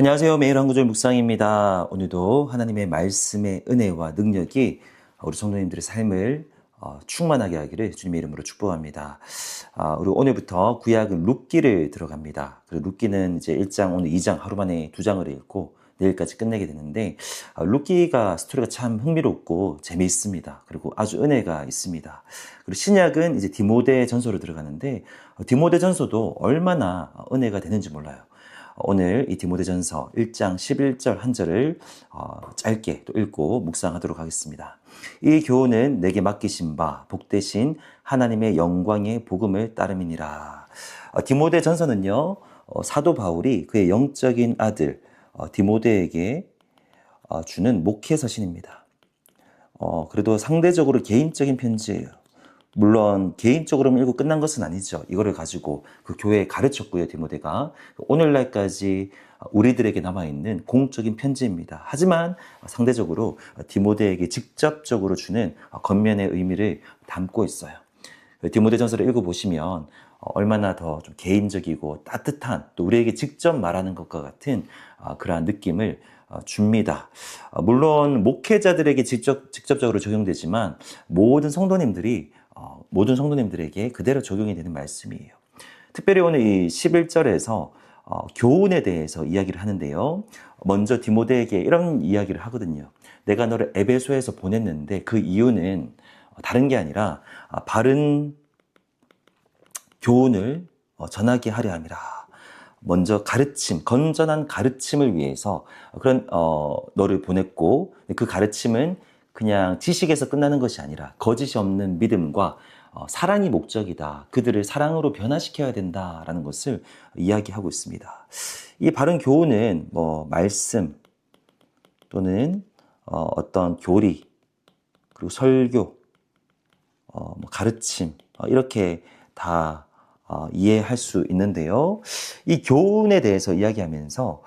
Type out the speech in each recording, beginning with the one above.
안녕하세요. 매일 한 구절 묵상입니다. 오늘도 하나님의 말씀의 은혜와 능력이 우리 성도님들의 삶을 충만하게 하기를 주님의 이름으로 축복합니다. 우리 오늘부터 구약은 룻기를 들어갑니다. 그리고 룻기는 이제 1장, 오늘 2장 하루 만에 2장을 읽고 내일까지 끝내게 되는데 룻기가 스토리가 참 흥미롭고 재미있습니다. 그리고 아주 은혜가 있습니다. 그리고 신약은 이제 디모데 전서로 들어가는데 디모데 전서도 얼마나 은혜가 되는지 몰라요. 오늘 이 디모데전서 1장 11절 한 절을 짧게 또 읽고 묵상하도록 하겠습니다. 이 교훈은 내게 맡기신 바 복되신 하나님의 영광의 복음을 따름이니라. 디모데전서는요, 사도 바울이 그의 영적인 아들 디모데에게 주는 목회 서신입니다. 그래도 상대적으로 개인적인 편지예요. 물론 개인적으로만 읽고 끝난 것은 아니죠. 이거를 가지고 그 교회에 가르쳤고요, 디모데가. 오늘날까지 우리들에게 남아있는 공적인 편지입니다. 하지만 상대적으로 디모데에게 직접적으로 주는 겉면의 의미를 담고 있어요. 디모데전서를 읽어보시면 얼마나 더 좀 개인적이고 따뜻한, 또 우리에게 직접 말하는 것과 같은 그러한 느낌을 줍니다. 물론 목회자들에게 직접적으로 적용되지만 모든 성도님들에게 그대로 적용이 되는 말씀이에요. 특별히 오늘 이 11절에서 교훈에 대해서 이야기를 하는데요. 먼저 디모데에게 이런 이야기를 하거든요. 내가 너를 에베소에서 보냈는데 그 이유는 다른 게 아니라 바른 교훈을 전하게 하려 함이라. 먼저 가르침, 건전한 가르침을 위해서 그런 너를 보냈고, 그 가르침은 그냥 지식에서 끝나는 것이 아니라 거짓이 없는 믿음과 사랑이 목적이다. 그들을 사랑으로 변화시켜야 된다라는 것을 이야기하고 있습니다. 이 바른 교훈은 말씀 또는 어떤 교리, 그리고 설교, 가르침, 이렇게 다 이해할 수 있는데요. 이 교훈에 대해서 이야기하면서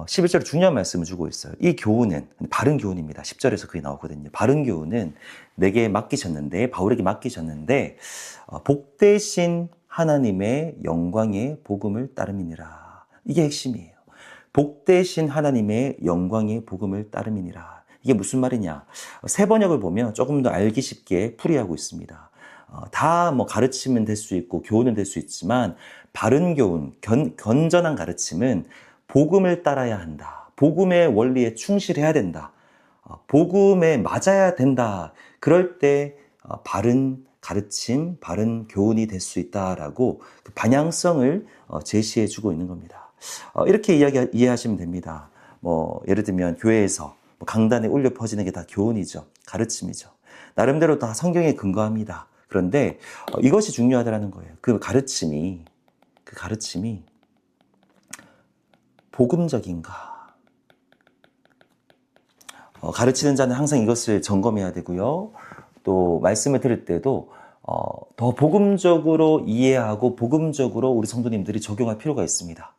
11절에 중요한 말씀을 주고 있어요. 이 교훈은 바른 교훈입니다. 10절에서 그게 나오거든요. 바른 교훈은 내게 맡기셨는데, 바울에게 맡기셨는데 복되신 하나님의 영광의 복음을 따름이니라. 이게 핵심이에요. 복되신 하나님의 영광의 복음을 따름이니라. 이게 무슨 말이냐? 세 번역을 보면 조금 더 알기 쉽게 풀이하고 있습니다. 다 가르치면 될 수 있고 교훈은 될 수 있지만 바른 교훈, 건전한 가르침은 복음을 따라야 한다. 복음의 원리에 충실해야 된다. 복음에 맞아야 된다. 그럴 때 바른 가르침, 바른 교훈이 될 수 있다라고 그 방향성을 제시해 주고 있는 겁니다. 이렇게 이해하시면 됩니다. 예를 들면 교회에서 강단에 울려 퍼지는 게 다 교훈이죠. 가르침이죠. 나름대로 다 성경에 근거합니다. 그런데 이것이 중요하다는 거예요. 그 가르침이 복음적인가? 가르치는 자는 항상 이것을 점검해야 되고요. 또 말씀을 들을 때도 더 복음적으로 이해하고 복음적으로 우리 성도님들이 적용할 필요가 있습니다.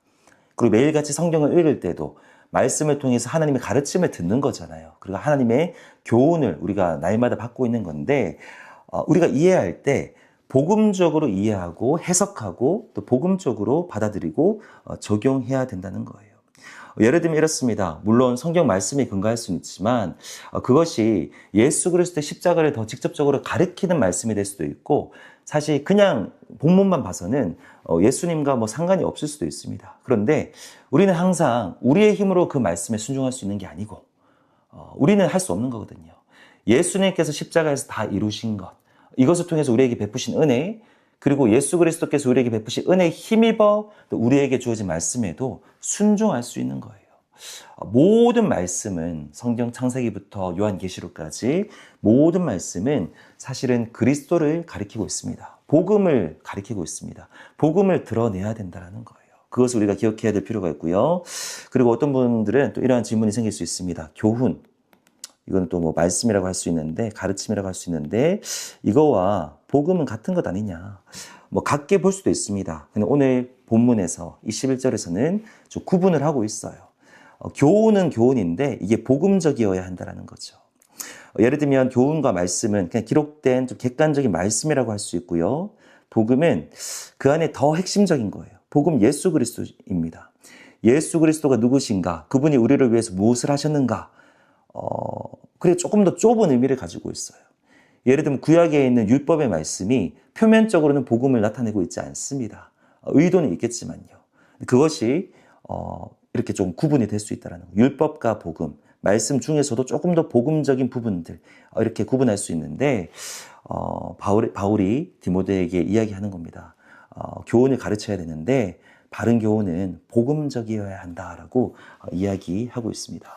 그리고 매일같이 성경을 읽을 때도 말씀을 통해서 하나님의 가르침을 듣는 거잖아요. 그리고 하나님의 교훈을 우리가 날마다 받고 있는 건데 우리가 이해할 때 복음적으로 이해하고 해석하고 또 복음적으로 받아들이고 적용해야 된다는 거예요. 예를 들면 이렇습니다. 물론 성경 말씀에 근거할 수는 있지만 그것이 예수 그리스도의 십자가를 더 직접적으로 가리키는 말씀이 될 수도 있고, 사실 그냥 본문만 봐서는 예수님과 상관이 없을 수도 있습니다. 그런데 우리는 항상 우리의 힘으로 그 말씀에 순종할 수 있는 게 아니고 우리는 할 수 없는 거거든요. 예수님께서 십자가에서 다 이루신 것, 이것을 통해서 우리에게 베푸신 은혜, 그리고 예수 그리스도께서 우리에게 베푸신 은혜에 힘입어 우리에게 주어진 말씀에도 순종할 수 있는 거예요. 모든 말씀은 성경 창세기부터 요한계시록까지 모든 말씀은 사실은 그리스도를 가리키고 있습니다. 복음을 가리키고 있습니다. 복음을 드러내야 된다는 거예요. 그것을 우리가 기억해야 될 필요가 있고요. 그리고 어떤 분들은 또 이러한 질문이 생길 수 있습니다. 교훈. 이건 또 말씀이라고 할 수 있는데, 가르침이라고 할 수 있는데, 이거와 복음은 같은 것 아니냐. 같게 볼 수도 있습니다. 근데 오늘 본문에서, 이 11절에서는 좀 구분을 하고 있어요. 교훈은 교훈인데, 이게 복음적이어야 한다는 거죠. 예를 들면, 교훈과 말씀은 그냥 기록된 좀 객관적인 말씀이라고 할 수 있고요. 복음은 그 안에 더 핵심적인 거예요. 복음 예수 그리스도입니다. 예수 그리스도가 누구신가? 그분이 우리를 위해서 무엇을 하셨는가? 그게 조금 더 좁은 의미를 가지고 있어요. 예를 들면 구약에 있는 율법의 말씀이 표면적으로는 복음을 나타내고 있지 않습니다. 의도는 있겠지만요. 그것이 이렇게 좀 구분이 될 수 있다는 거예요. 율법과 복음, 말씀 중에서도 조금 더 복음적인 부분들 이렇게 구분할 수 있는데 바울이 디모데에게 이야기하는 겁니다. 교훈을 가르쳐야 되는데 바른 교훈은 복음적이어야 한다라고 이야기하고 있습니다.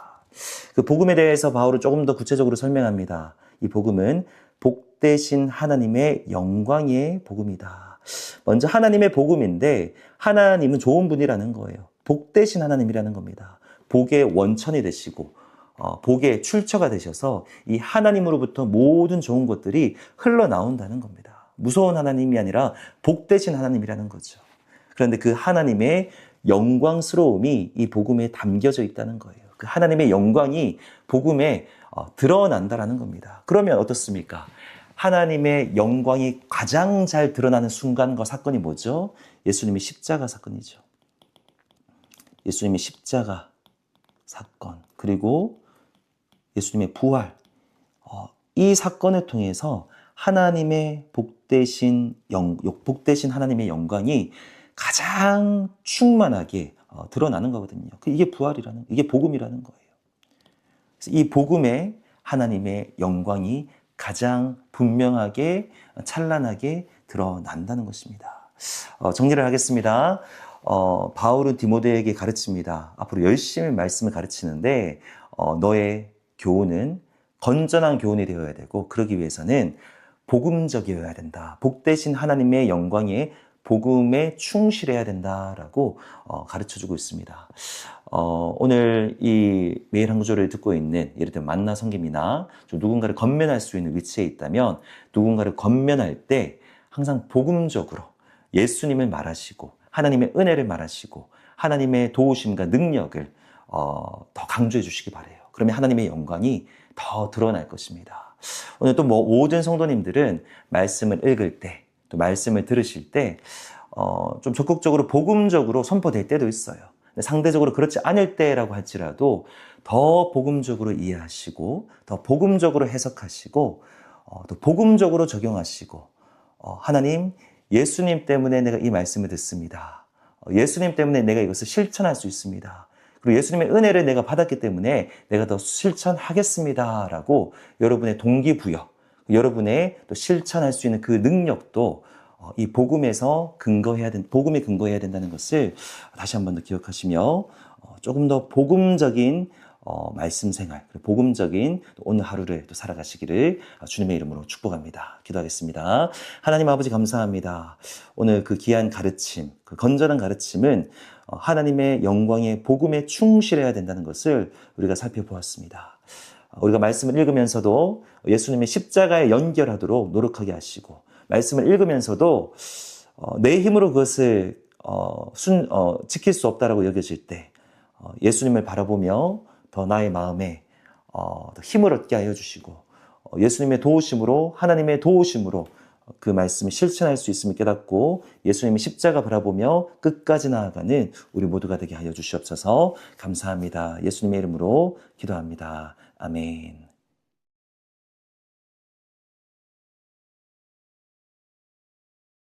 그 복음에 대해서 바울은 조금 더 구체적으로 설명합니다. 이 복음은 복되신 하나님의 영광의 복음이다. 먼저 하나님의 복음인데 하나님은 좋은 분이라는 거예요. 복되신 하나님이라는 겁니다. 복의 원천이 되시고 복의 출처가 되셔서 이 하나님으로부터 모든 좋은 것들이 흘러나온다는 겁니다. 무서운 하나님이 아니라 복되신 하나님이라는 거죠. 그런데 그 하나님의 영광스러움이 이 복음에 담겨져 있다는 거예요. 그 하나님의 영광이 복음에 드러난다라는 겁니다. 그러면 어떻습니까? 하나님의 영광이 가장 잘 드러나는 순간과 사건이 뭐죠? 예수님의 십자가 사건이죠. 예수님의 십자가 사건, 그리고 예수님의 부활. 이 사건을 통해서 하나님의 복되신 하나님의 영광이 가장 충만하게 드러나는 거거든요. 이게 이게 복음이라는 거예요. 그래서 이 복음에 하나님의 영광이 가장 분명하게 찬란하게 드러난다는 것입니다. 정리를 하겠습니다. 바울은 디모데에게 가르칩니다. 앞으로 열심히 말씀을 가르치는데 너의 교훈은 건전한 교훈이 되어야 되고 그러기 위해서는 복음적이어야 된다. 복되신 하나님의 영광에 복음에 충실해야 된다라고 가르쳐주고 있습니다. 오늘 이 매일 한 구절을 듣고 있는 예를 들면 만나 성김이나 좀 누군가를 건면할 수 있는 위치에 있다면 누군가를 건면할 때 항상 복음적으로 예수님을 말하시고 하나님의 은혜를 말하시고 하나님의 도우심과 능력을 더 강조해 주시기 바라요. 그러면 하나님의 영광이 더 드러날 것입니다. 오늘 또 모든 성도님들은 말씀을 읽을 때 또 말씀을 들으실 때 좀 적극적으로 복음적으로 선포될 때도 있어요. 상대적으로 그렇지 않을 때라고 할지라도 더 복음적으로 이해하시고 더 복음적으로 해석하시고 또 복음적으로 적용하시고 하나님, 예수님 때문에 내가 이 말씀을 듣습니다. 예수님 때문에 내가 이것을 실천할 수 있습니다. 그리고 예수님의 은혜를 내가 받았기 때문에 내가 더 실천하겠습니다. 라고 여러분의 동기부여, 여러분의 또 실천할 수 있는 그 능력도 이 복음에서 복음에 근거해야 된다는 것을 다시 한 번 더 기억하시며 조금 더 복음적인 말씀 생활, 복음적인 오늘 하루를 또 살아가시기를 주님의 이름으로 축복합니다. 기도하겠습니다. 하나님 아버지 감사합니다. 오늘 그 귀한 가르침, 그 건전한 가르침은 하나님의 영광의 복음에 충실해야 된다는 것을 우리가 살펴보았습니다. 우리가 말씀을 읽으면서도 예수님의 십자가에 연결하도록 노력하게 하시고 말씀을 읽으면서도 내 힘으로 그것을 지킬 수 없다라고 여겨질 때 예수님을 바라보며 더 나의 마음에 더 힘을 얻게 하여 주시고 예수님의 도우심으로 하나님의 도우심으로 그 말씀을 실천할 수 있음을 깨닫고 예수님의 십자가 바라보며 끝까지 나아가는 우리 모두가 되게 하여 주시옵소서. 감사합니다. 예수님의 이름으로 기도합니다. 아멘.